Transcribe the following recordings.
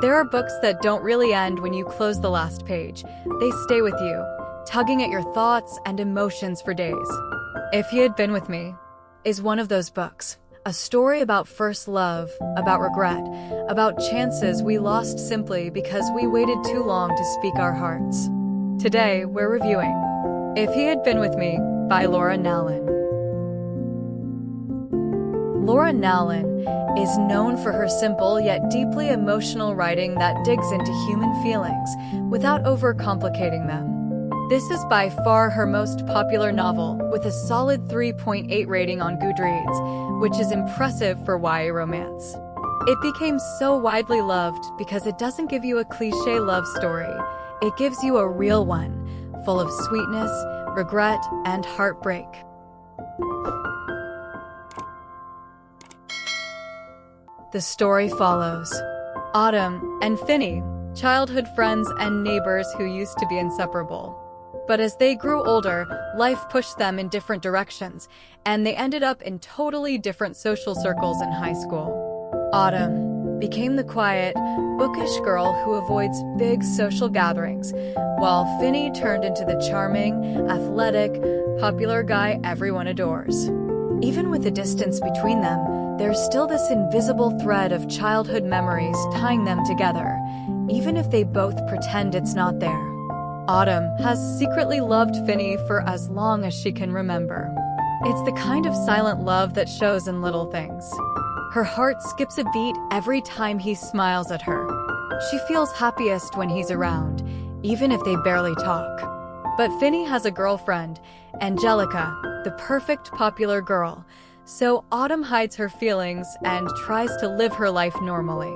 There are books that don't really end when you close the last page. They stay with you, tugging at your thoughts and emotions for days. If He Had Been With Me is one of those books. A story about first love, about regret, about chances we lost simply because we waited too long to speak our hearts. Today, we're reviewing If He Had Been With Me by Laura Nowlin. Laura Nowlin is known for her simple yet deeply emotional writing that digs into human feelings without overcomplicating them. This is by far her most popular novel, with a solid 3.8 rating on Goodreads, which is impressive for YA romance. It became so widely loved because it doesn't give you a cliché love story. It gives you a real one, full of sweetness, regret, and heartbreak. The story follows Autumn and Finny, childhood friends and neighbors who used to be inseparable. But as they grew older, life pushed them in different directions, and they ended up in totally different social circles in high school. Autumn became the quiet, bookish girl who avoids big social gatherings, while Finny turned into the charming, athletic, popular guy everyone adores. Even with the distance between them, there's still this invisible thread of childhood memories tying them together, even if they both pretend it's not there. Autumn has secretly loved Finny for as long as she can remember. It's the kind of silent love that shows in little things. Her heart skips a beat every time he smiles at her. She feels happiest when he's around, even if they barely talk. But Finny has a girlfriend, Angelica, the perfect popular girl, so Autumn hides her feelings and tries to live her life normally.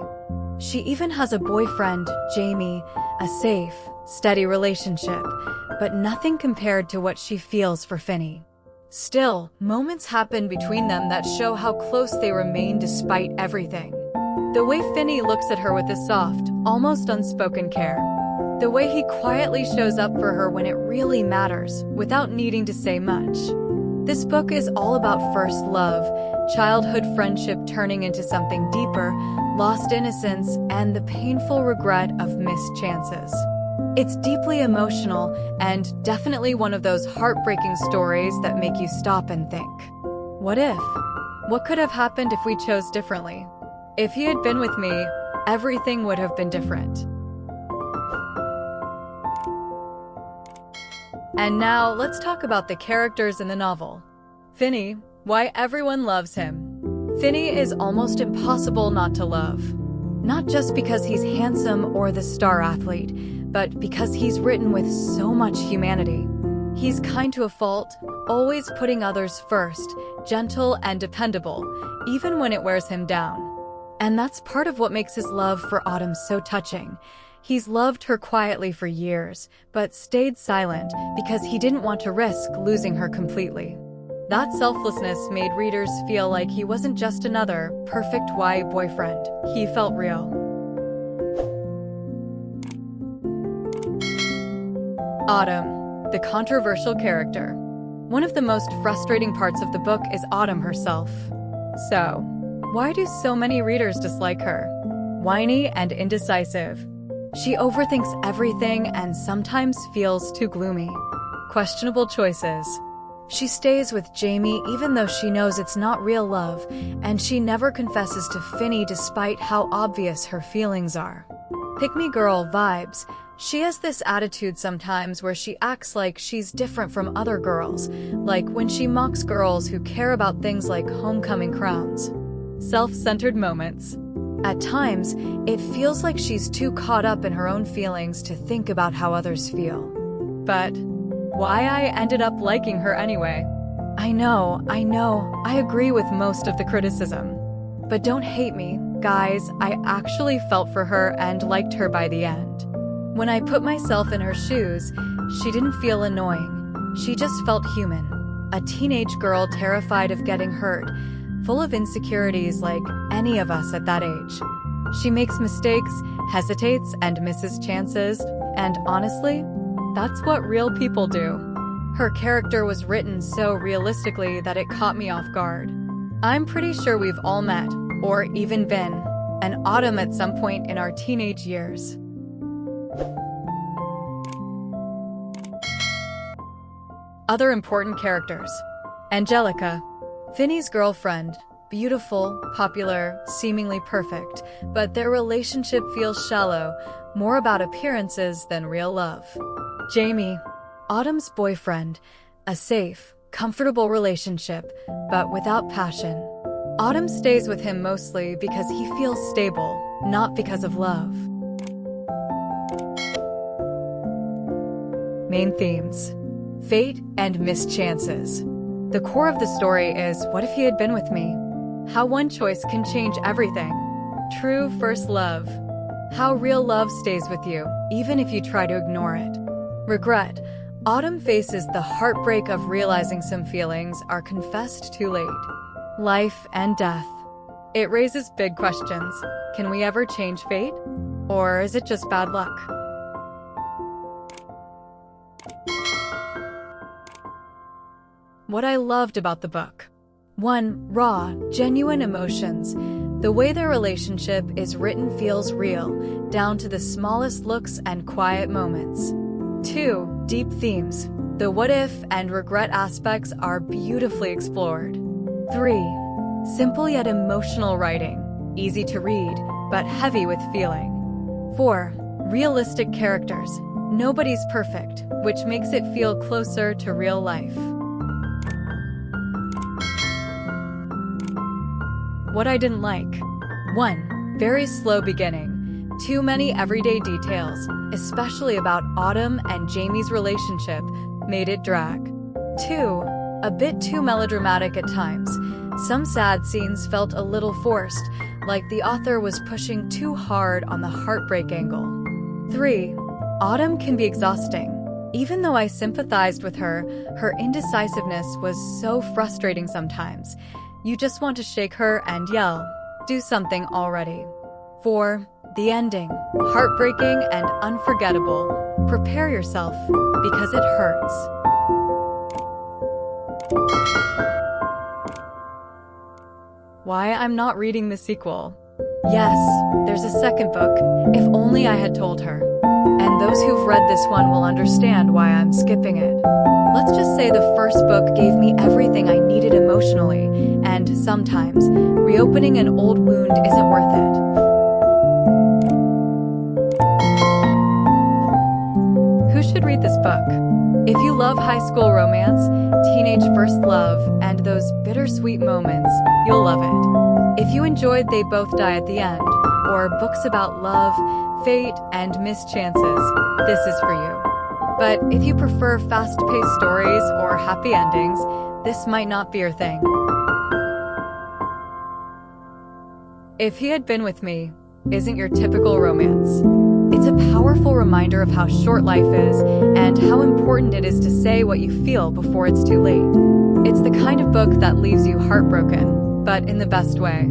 She even has a boyfriend, Jamie, a safe, steady relationship, but nothing compared to what she feels for Finny. Still, moments happen between them that show how close they remain despite everything. The way Finny looks at her with a soft, almost unspoken care. The way he quietly shows up for her when it really matters, without needing to say much. This book is all about first love, childhood friendship turning into something deeper, lost innocence, and the painful regret of missed chances. It's deeply emotional and definitely one of those heartbreaking stories that make you stop and think. What if? What could have happened if we chose differently? If he had been with me, everything would have been different. And now, let's talk about the characters in the novel. Finny, why everyone loves him. Finny is almost impossible not to love. Not just because he's handsome or the star athlete, but because he's written with so much humanity. He's kind to a fault, always putting others first, gentle and dependable, even when it wears him down. And that's part of what makes his love for Autumn so touching. He's loved her quietly for years, but stayed silent because he didn't want to risk losing her completely. That selflessness made readers feel like he wasn't just another perfect YA boyfriend. He felt real. Autumn, the controversial character. One of the most frustrating parts of the book is Autumn herself. So, why do so many readers dislike her? Whiny and indecisive. She overthinks everything and sometimes feels too gloomy. Questionable choices. She stays with Jamie even though she knows it's not real love, and she never confesses to Finny despite how obvious her feelings are. Pick-me-girl vibes. She has this attitude sometimes where she acts like she's different from other girls, like when she mocks girls who care about things like homecoming crowns. Self-centered moments. At times, it feels like she's too caught up in her own feelings to think about how others feel. But why I ended up liking her anyway. I know, I agree with most of the criticism. But don't hate me, guys, I actually felt for her and liked her by the end. When I put myself in her shoes, she didn't feel annoying. She just felt human. A teenage girl terrified of getting hurt, full of insecurities like any of us at that age. She makes mistakes, hesitates, and misses chances, and honestly, that's what real people do. Her character was written so realistically that it caught me off guard. I'm pretty sure we've all met, or even been, an Autumn at some point in our teenage years. Other important characters. Angelica, Finny's girlfriend, beautiful, popular, seemingly perfect, but their relationship feels shallow, more about appearances than real love. Jamie, Autumn's boyfriend, a safe, comfortable relationship, but without passion. Autumn stays with him mostly because he feels stable, not because of love. Main themes: fate and missed chances. The core of the story is, what if he had been with me? How one choice can change everything. True first love. How real love stays with you, even if you try to ignore it. Regret. Autumn faces the heartbreak of realizing some feelings are confessed too late. Life and death. It raises big questions. Can we ever change fate? Or is it just bad luck? What I loved about the book. 1. Raw, genuine emotions. The way their relationship is written feels real, down to the smallest looks and quiet moments. 2. Deep themes. The what if and regret aspects are beautifully explored. 3. Simple yet emotional writing. Easy to read, but heavy with feeling. 4. Realistic characters. Nobody's perfect, which makes it feel closer to real life. What I didn't like. 1. Very slow beginning. Too many everyday details, especially about Autumn and Jamie's relationship, made it drag. 2. A bit too melodramatic at times. Some sad scenes felt a little forced, like the author was pushing too hard on the heartbreak angle. 3. Autumn can be exhausting. Even though I sympathized with her, her indecisiveness was so frustrating sometimes. You just want to shake her and yell, "Do something already." 4. The ending. Heartbreaking and unforgettable. Prepare yourself, because it hurts. Why I'm not reading the sequel. Yes, there's a second book, if only I had told her. And those who've read this one will understand why I'm skipping it. Let's just say the first book gave me everything I needed emotionally, and sometimes, reopening an old wound isn't worth it. Who should read this book? If you love high school romance, teenage first love, and those bittersweet moments, you'll love it. If you enjoyed They Both Die at the End, or books about love, fate, and missed chances, this is for you. But if you prefer fast-paced stories or happy endings, this might not be your thing. If He Had Been With Me isn't your typical romance. It's a powerful reminder of how short life is and how important it is to say what you feel before it's too late. It's the kind of book that leaves you heartbroken, but in the best way.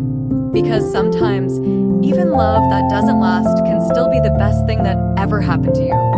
Because sometimes, even love that doesn't last can still be the best thing that ever happened to you.